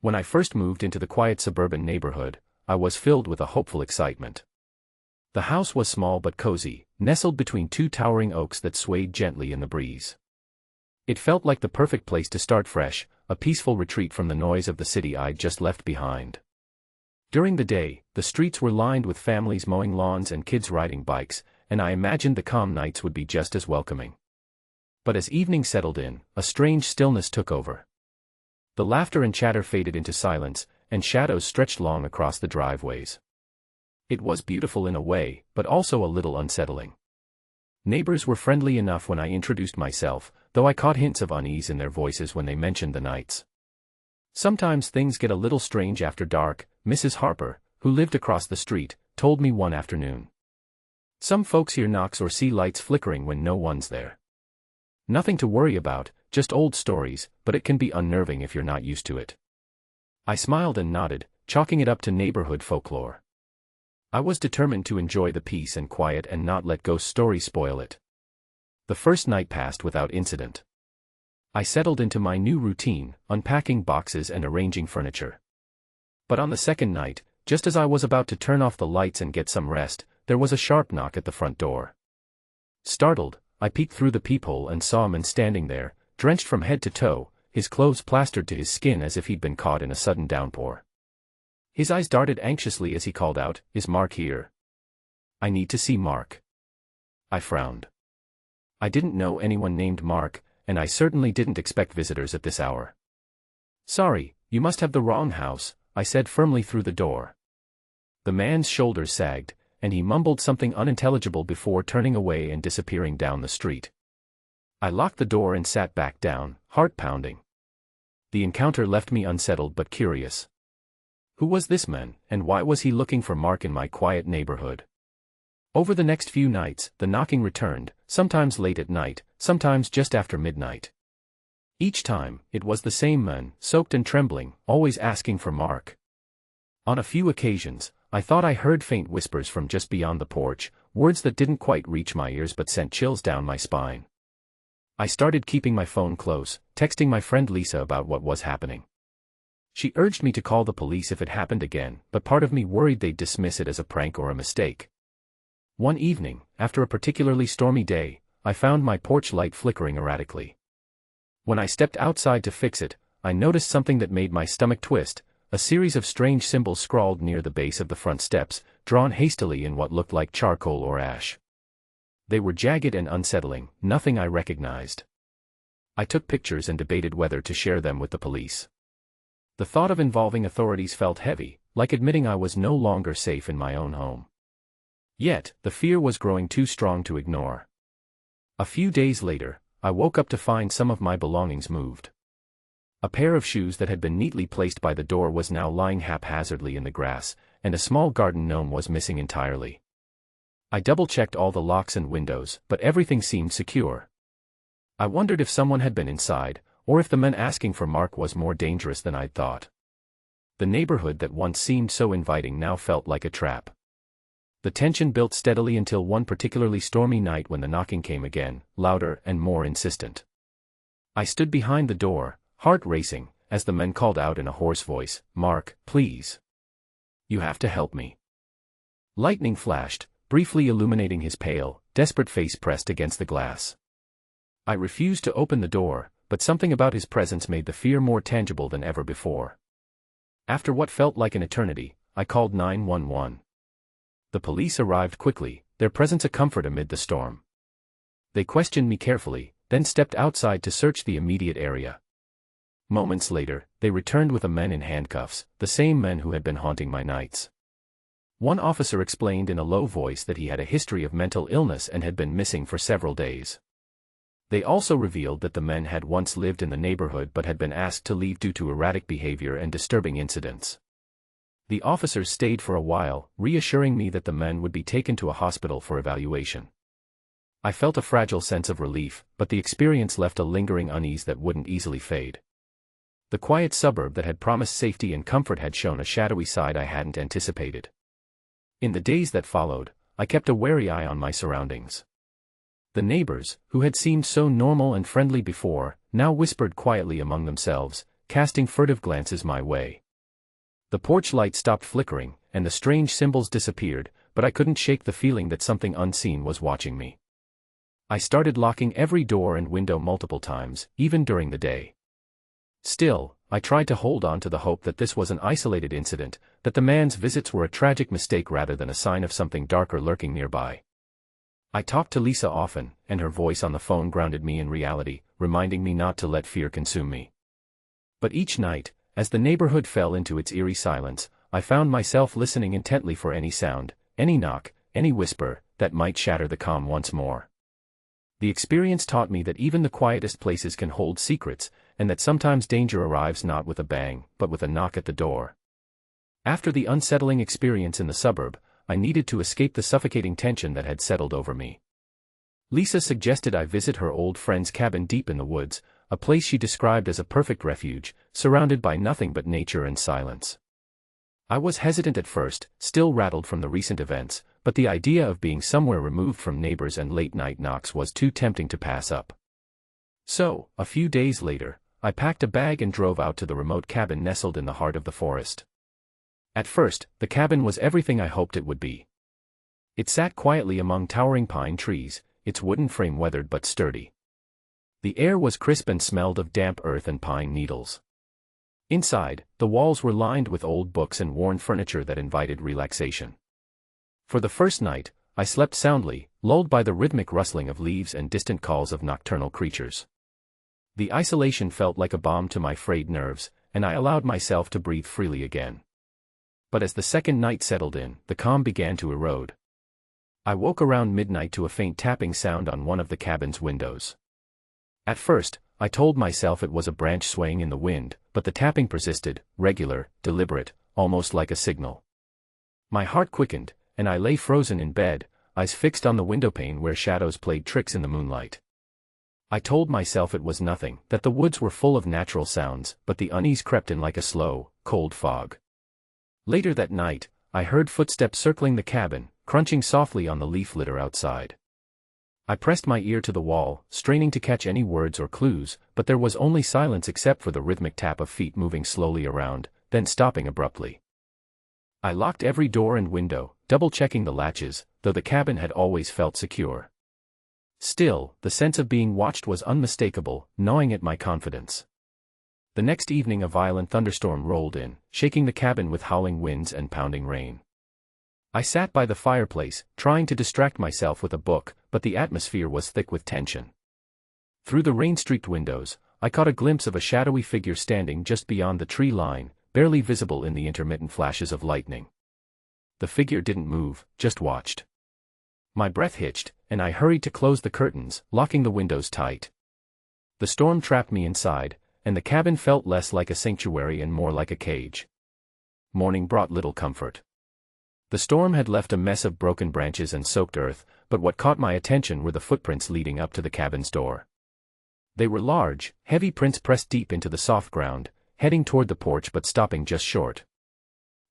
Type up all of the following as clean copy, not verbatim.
When I first moved into the quiet suburban neighborhood, I was filled with a hopeful excitement. The house was small but cozy, nestled between two towering oaks that swayed gently in the breeze. It felt like the perfect place to start fresh, a peaceful retreat from the noise of the city I'd just left behind. During the day, the streets were lined with families mowing lawns and kids riding bikes, and I imagined the calm nights would be just as welcoming. But as evening settled in, a strange stillness took over. The laughter and chatter faded into silence, and shadows stretched long across the driveways. It was beautiful in a way, but also a little unsettling. Neighbors were friendly enough when I introduced myself, though I caught hints of unease in their voices when they mentioned the nights. Sometimes things get a little strange after dark, Mrs. Harper, who lived across the street, told me one afternoon. Some folks hear knocks or see lights flickering when no one's there. Nothing to worry about, just old stories, but it can be unnerving if you're not used to it. I smiled and nodded, chalking it up to neighborhood folklore. I was determined to enjoy the peace and quiet and not let ghost stories spoil it. The first night passed without incident. I settled into my new routine, unpacking boxes and arranging furniture. But on the second night, just as I was about to turn off the lights and get some rest, there was a sharp knock at the front door. Startled, I peeked through the peephole and saw a man standing there, drenched from head to toe, his clothes plastered to his skin as if he'd been caught in a sudden downpour. His eyes darted anxiously as he called out, "Is Mark here?" "I need to see Mark." I frowned. I didn't know anyone named Mark, and I certainly didn't expect visitors at this hour. "Sorry, you must have the wrong house," I said firmly through the door. The man's shoulders sagged, and he mumbled something unintelligible before turning away and disappearing down the street. I locked the door and sat back down, heart pounding. The encounter left me unsettled but curious. Who was this man, and why was he looking for Mark in my quiet neighborhood? Over the next few nights, the knocking returned, sometimes late at night, sometimes just after midnight. Each time, it was the same man, soaked and trembling, always asking for Mark. On a few occasions, I thought I heard faint whispers from just beyond the porch, words that didn't quite reach my ears but sent chills down my spine. I started keeping my phone close, texting my friend Lisa about what was happening. She urged me to call the police if it happened again, but part of me worried they'd dismiss it as a prank or a mistake. One evening, after a particularly stormy day, I found my porch light flickering erratically. When I stepped outside to fix it, I noticed something that made my stomach twist, a series of strange symbols scrawled near the base of the front steps, drawn hastily in what looked like charcoal or ash. They were jagged and unsettling, nothing I recognized. I took pictures and debated whether to share them with the police. The thought of involving authorities felt heavy, like admitting I was no longer safe in my own home. Yet, the fear was growing too strong to ignore. A few days later, I woke up to find some of my belongings moved. A pair of shoes that had been neatly placed by the door was now lying haphazardly in the grass, and a small garden gnome was missing entirely. I double-checked all the locks and windows, but everything seemed secure. I wondered if someone had been inside, or if the man asking for Mark was more dangerous than I'd thought. The neighborhood that once seemed so inviting now felt like a trap. The tension built steadily until one particularly stormy night when the knocking came again, louder and more insistent. I stood behind the door, heart racing, as the man called out in a hoarse voice, "Mark, please. You have to help me." Lightning flashed, briefly illuminating his pale, desperate face pressed against the glass. I refused to open the door, but something about his presence made the fear more tangible than ever before. After what felt like an eternity, I called 911. The police arrived quickly, their presence a comfort amid the storm. They questioned me carefully, then stepped outside to search the immediate area. Moments later, they returned with a man in handcuffs, the same men who had been haunting my nights. One officer explained in a low voice that he had a history of mental illness and had been missing for several days. They also revealed that the men had once lived in the neighborhood but had been asked to leave due to erratic behavior and disturbing incidents. The officers stayed for a while, reassuring me that the men would be taken to a hospital for evaluation. I felt a fragile sense of relief, but the experience left a lingering unease that wouldn't easily fade. The quiet suburb that had promised safety and comfort had shown a shadowy side I hadn't anticipated. In the days that followed, I kept a wary eye on my surroundings. The neighbors, who had seemed so normal and friendly before, now whispered quietly among themselves, casting furtive glances my way. The porch light stopped flickering, and the strange symbols disappeared, but I couldn't shake the feeling that something unseen was watching me. I started locking every door and window multiple times, even during the day. Still, I tried to hold on to the hope that this was an isolated incident, that the man's visits were a tragic mistake rather than a sign of something darker lurking nearby. I talked to Lisa often, and her voice on the phone grounded me in reality, reminding me not to let fear consume me. But each night, as the neighborhood fell into its eerie silence, I found myself listening intently for any sound, any knock, any whisper, that might shatter the calm once more. The experience taught me that even the quietest places can hold secrets, and that sometimes danger arrives not with a bang, but with a knock at the door. After the unsettling experience in the suburb, I needed to escape the suffocating tension that had settled over me. Lisa suggested I visit her old friend's cabin deep in the woods, a place she described as a perfect refuge, surrounded by nothing but nature and silence. I was hesitant at first, still rattled from the recent events, but the idea of being somewhere removed from neighbors and late-night knocks was too tempting to pass up. So, a few days later, I packed a bag and drove out to the remote cabin nestled in the heart of the forest. At first, the cabin was everything I hoped it would be. It sat quietly among towering pine trees, its wooden frame weathered but sturdy. The air was crisp and smelled of damp earth and pine needles. Inside, the walls were lined with old books and worn furniture that invited relaxation. For the first night, I slept soundly, lulled by the rhythmic rustling of leaves and distant calls of nocturnal creatures. The isolation felt like a balm to my frayed nerves, and I allowed myself to breathe freely again. But as the second night settled in, the calm began to erode. I woke around midnight to a faint tapping sound on one of the cabin's windows. At first, I told myself it was a branch swaying in the wind, but the tapping persisted, regular, deliberate, almost like a signal. My heart quickened, and I lay frozen in bed, eyes fixed on the windowpane where shadows played tricks in the moonlight. I told myself it was nothing, that the woods were full of natural sounds, but the unease crept in like a slow, cold fog. Later that night, I heard footsteps circling the cabin, crunching softly on the leaf litter outside. I pressed my ear to the wall, straining to catch any words or clues, but there was only silence except for the rhythmic tap of feet moving slowly around, then stopping abruptly. I locked every door and window, double-checking the latches, though the cabin had always felt secure. Still, the sense of being watched was unmistakable, gnawing at my confidence. The next evening a violent thunderstorm rolled in, shaking the cabin with howling winds and pounding rain. I sat by the fireplace, trying to distract myself with a book, but the atmosphere was thick with tension. Through the rain-streaked windows, I caught a glimpse of a shadowy figure standing just beyond the tree line, barely visible in the intermittent flashes of lightning. The figure didn't move, just watched. My breath hitched, and I hurried to close the curtains, locking the windows tight. The storm trapped me inside, and the cabin felt less like a sanctuary and more like a cage. Morning brought little comfort. The storm had left a mess of broken branches and soaked earth, but what caught my attention were the footprints leading up to the cabin's door. They were large, heavy prints pressed deep into the soft ground, heading toward the porch but stopping just short.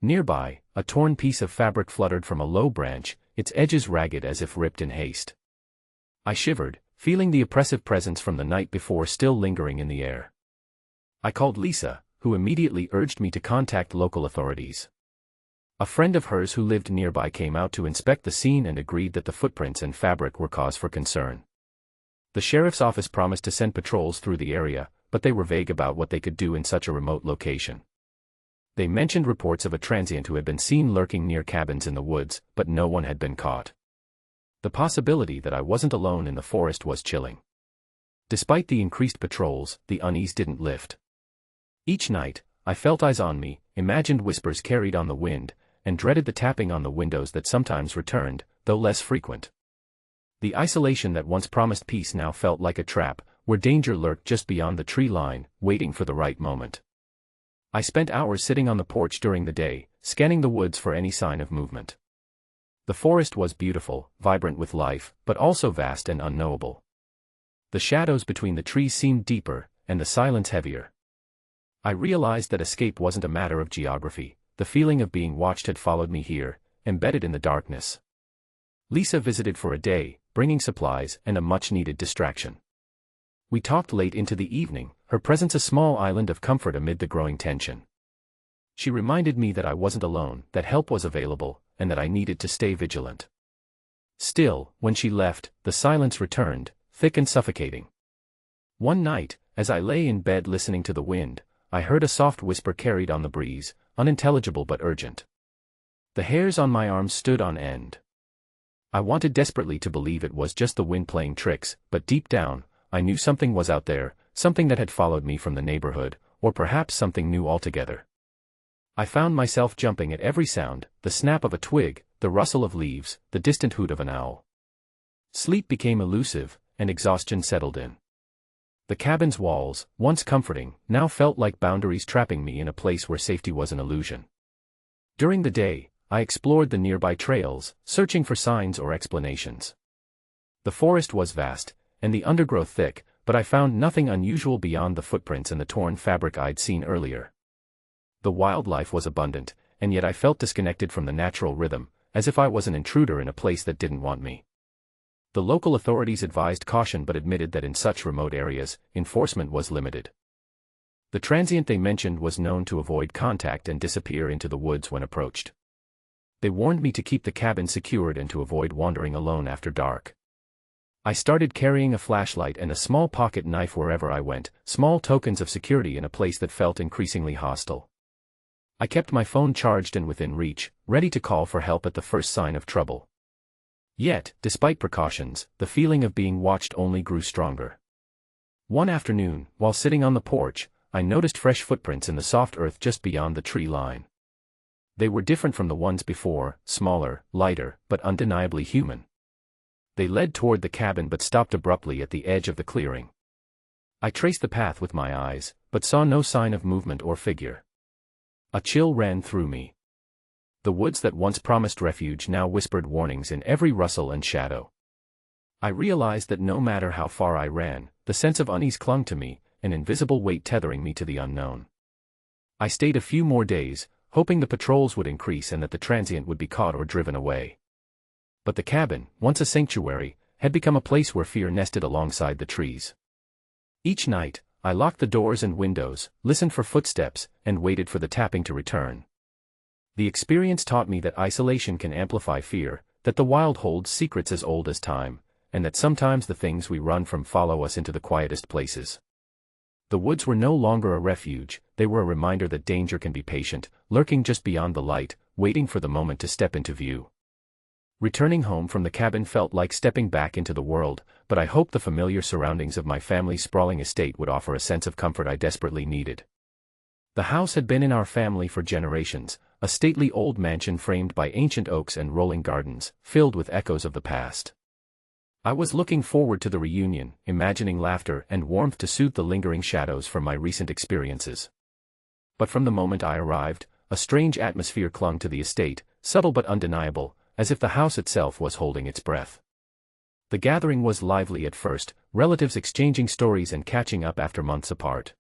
Nearby, a torn piece of fabric fluttered from a low branch, its edges ragged as if ripped in haste. I shivered, feeling the oppressive presence from the night before still lingering in the air. I called Lisa, who immediately urged me to contact local authorities. A friend of hers who lived nearby came out to inspect the scene and agreed that the footprints and fabric were cause for concern. The sheriff's office promised to send patrols through the area, but they were vague about what they could do in such a remote location. They mentioned reports of a transient who had been seen lurking near cabins in the woods, but no one had been caught. The possibility that I wasn't alone in the forest was chilling. Despite the increased patrols, the unease didn't lift. Each night, I felt eyes on me, imagined whispers carried on the wind, and dreaded the tapping on the windows that sometimes returned, though less frequent. The isolation that once promised peace now felt like a trap, where danger lurked just beyond the tree line, waiting for the right moment. I spent hours sitting on the porch during the day, scanning the woods for any sign of movement. The forest was beautiful, vibrant with life, but also vast and unknowable. The shadows between the trees seemed deeper, and the silence heavier. I realized that escape wasn't a matter of geography. The feeling of being watched had followed me here, embedded in the darkness. Lisa visited for a day, bringing supplies and a much-needed distraction. We talked late into the evening, her presence a small island of comfort amid the growing tension. She reminded me that I wasn't alone, that help was available, and that I needed to stay vigilant. Still, when she left, the silence returned, thick and suffocating. One night, as I lay in bed listening to the wind, I heard a soft whisper carried on the breeze, unintelligible but urgent. The hairs on my arms stood on end. I wanted desperately to believe it was just the wind playing tricks, but deep down, I knew something was out there, something that had followed me from the neighborhood, or perhaps something new altogether. I found myself jumping at every sound, the snap of a twig, the rustle of leaves, the distant hoot of an owl. Sleep became elusive, and exhaustion settled in. The cabin's walls, once comforting, now felt like boundaries trapping me in a place where safety was an illusion. During the day, I explored the nearby trails, searching for signs or explanations. The forest was vast, and the undergrowth thick, but I found nothing unusual beyond the footprints and the torn fabric I'd seen earlier. The wildlife was abundant, and yet I felt disconnected from the natural rhythm, as if I was an intruder in a place that didn't want me. The local authorities advised caution but admitted that in such remote areas, enforcement was limited. The transient they mentioned was known to avoid contact and disappear into the woods when approached. They warned me to keep the cabin secured and to avoid wandering alone after dark. I started carrying a flashlight and a small pocket knife wherever I went, small tokens of security in a place that felt increasingly hostile. I kept my phone charged and within reach, ready to call for help at the first sign of trouble. Yet, despite precautions, the feeling of being watched only grew stronger. One afternoon, while sitting on the porch, I noticed fresh footprints in the soft earth just beyond the tree line. They were different from the ones before, smaller, lighter, but undeniably human. They led toward the cabin but stopped abruptly at the edge of the clearing. I traced the path with my eyes, but saw no sign of movement or figure. A chill ran through me. The woods that once promised refuge now whispered warnings in every rustle and shadow. I realized that no matter how far I ran, the sense of unease clung to me, an invisible weight tethering me to the unknown. I stayed a few more days, hoping the patrols would increase and that the transient would be caught or driven away. But the cabin, once a sanctuary, had become a place where fear nested alongside the trees. Each night, I locked the doors and windows, listened for footsteps, and waited for the tapping to return. The experience taught me that isolation can amplify fear, that the wild holds secrets as old as time, and that sometimes the things we run from follow us into the quietest places. The woods were no longer a refuge, they were a reminder that danger can be patient, lurking just beyond the light, waiting for the moment to step into view. Returning home from the cabin felt like stepping back into the world, but I hoped the familiar surroundings of my family's sprawling estate would offer a sense of comfort I desperately needed. The house had been in our family for generations, a stately old mansion framed by ancient oaks and rolling gardens, filled with echoes of the past. I was looking forward to the reunion, imagining laughter and warmth to soothe the lingering shadows from my recent experiences. But from the moment I arrived, a strange atmosphere clung to the estate, subtle but undeniable, as if the house itself was holding its breath. The gathering was lively at first, relatives exchanging stories and catching up after months apart.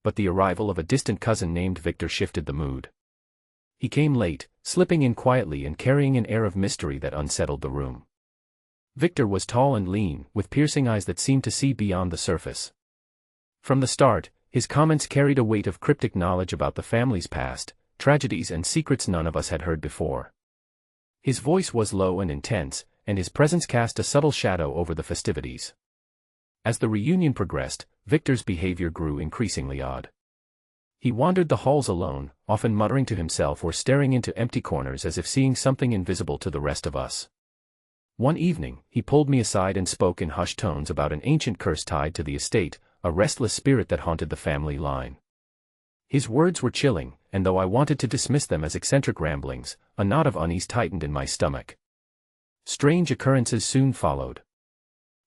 But the arrival of a distant cousin named Victor shifted the mood. He came late, slipping in quietly and carrying an air of mystery that unsettled the room. Victor was tall and lean, with piercing eyes that seemed to see beyond the surface. From the start, his comments carried a weight of cryptic knowledge about the family's past, tragedies and secrets none of us had heard before. His voice was low and intense, and his presence cast a subtle shadow over the festivities. As the reunion progressed, Victor's behavior grew increasingly odd. He wandered the halls alone, often muttering to himself or staring into empty corners as if seeing something invisible to the rest of us. One evening, he pulled me aside and spoke in hushed tones about an ancient curse tied to the estate, a restless spirit that haunted the family line. His words were chilling, and though I wanted to dismiss them as eccentric ramblings, a knot of unease tightened in my stomach. Strange occurrences soon followed.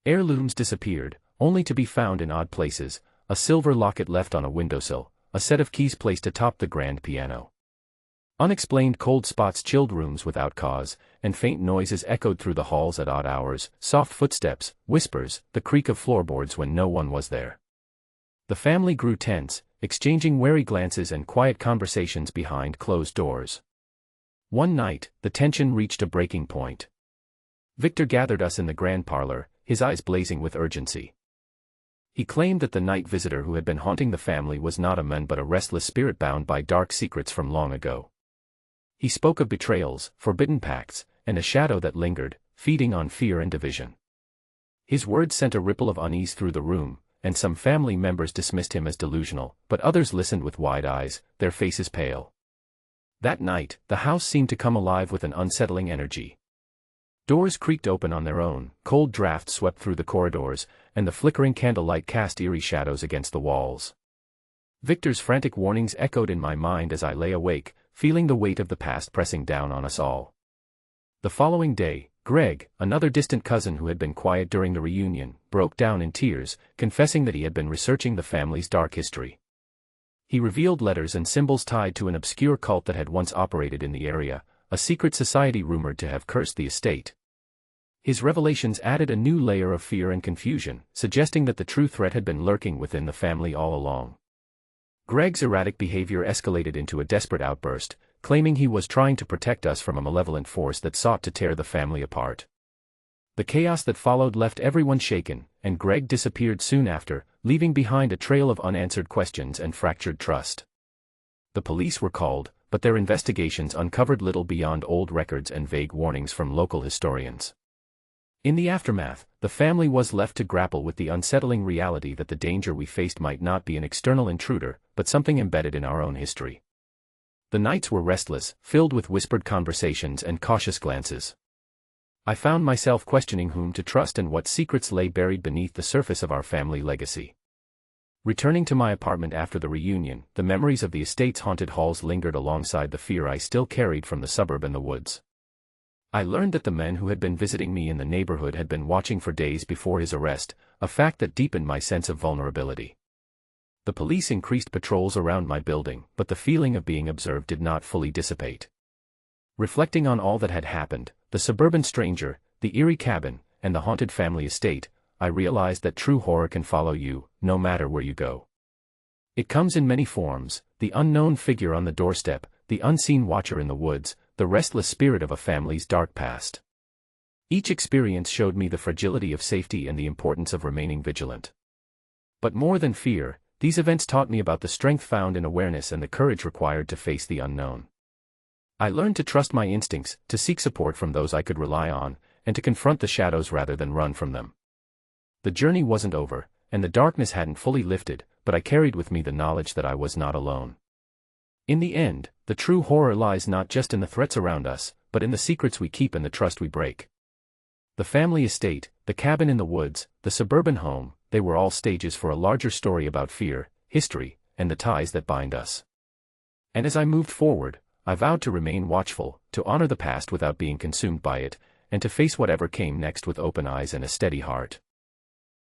Heirlooms disappeared, only to be found in odd places, a silver locket left on a windowsill, a set of keys placed atop the grand piano. Unexplained cold spots chilled rooms without cause, and faint noises echoed through the halls at odd hours, soft footsteps, whispers, the creak of floorboards when no one was there. The family grew tense, exchanging wary glances and quiet conversations behind closed doors. One night, the tension reached a breaking point. Victor gathered us in the grand parlor, his eyes blazing with urgency. He claimed that the night visitor who had been haunting the family was not a man but a restless spirit bound by dark secrets from long ago. He spoke of betrayals, forbidden pacts, and a shadow that lingered, feeding on fear and division. His words sent a ripple of unease through the room, and some family members dismissed him as delusional, but others listened with wide eyes, their faces pale. That night, the house seemed to come alive with an unsettling energy. Doors creaked open on their own, cold drafts swept through the corridors, and the flickering candlelight cast eerie shadows against the walls. Victor's frantic warnings echoed in my mind as I lay awake, feeling the weight of the past pressing down on us all. The following day, Greg, another distant cousin who had been quiet during the reunion, broke down in tears, confessing that he had been researching the family's dark history. He revealed letters and symbols tied to an obscure cult that had once operated in the area, a secret society rumored to have cursed the estate. His revelations added a new layer of fear and confusion, suggesting that the true threat had been lurking within the family all along. Greg's erratic behavior escalated into a desperate outburst, claiming he was trying to protect us from a malevolent force that sought to tear the family apart. The chaos that followed left everyone shaken, and Greg disappeared soon after, leaving behind a trail of unanswered questions and fractured trust. The police were called, but their investigations uncovered little beyond old records and vague warnings from local historians. In the aftermath, the family was left to grapple with the unsettling reality that the danger we faced might not be an external intruder, but something embedded in our own history. The nights were restless, filled with whispered conversations and cautious glances. I found myself questioning whom to trust and what secrets lay buried beneath the surface of our family legacy. Returning to my apartment after the reunion, the memories of the estate's haunted halls lingered alongside the fear I still carried from the suburb and the woods. I learned that the men who had been visiting me in the neighborhood had been watching for days before his arrest, a fact that deepened my sense of vulnerability. The police increased patrols around my building, but the feeling of being observed did not fully dissipate. Reflecting on all that had happened, the suburban stranger, the eerie cabin, and the haunted family estate, I realized that true horror can follow you, no matter where you go. It comes in many forms: the unknown figure on the doorstep, the unseen watcher in the woods, the restless spirit of a family's dark past. Each experience showed me the fragility of safety and the importance of remaining vigilant. But more than fear, these events taught me about the strength found in awareness and the courage required to face the unknown. I learned to trust my instincts, to seek support from those I could rely on, and to confront the shadows rather than run from them. The journey wasn't over, and the darkness hadn't fully lifted, but I carried with me the knowledge that I was not alone. In the end, the true horror lies not just in the threats around us, but in the secrets we keep and the trust we break. The family estate, the cabin in the woods, the suburban home, they were all stages for a larger story about fear, history, and the ties that bind us. And as I moved forward, I vowed to remain watchful, to honor the past without being consumed by it, and to face whatever came next with open eyes and a steady heart.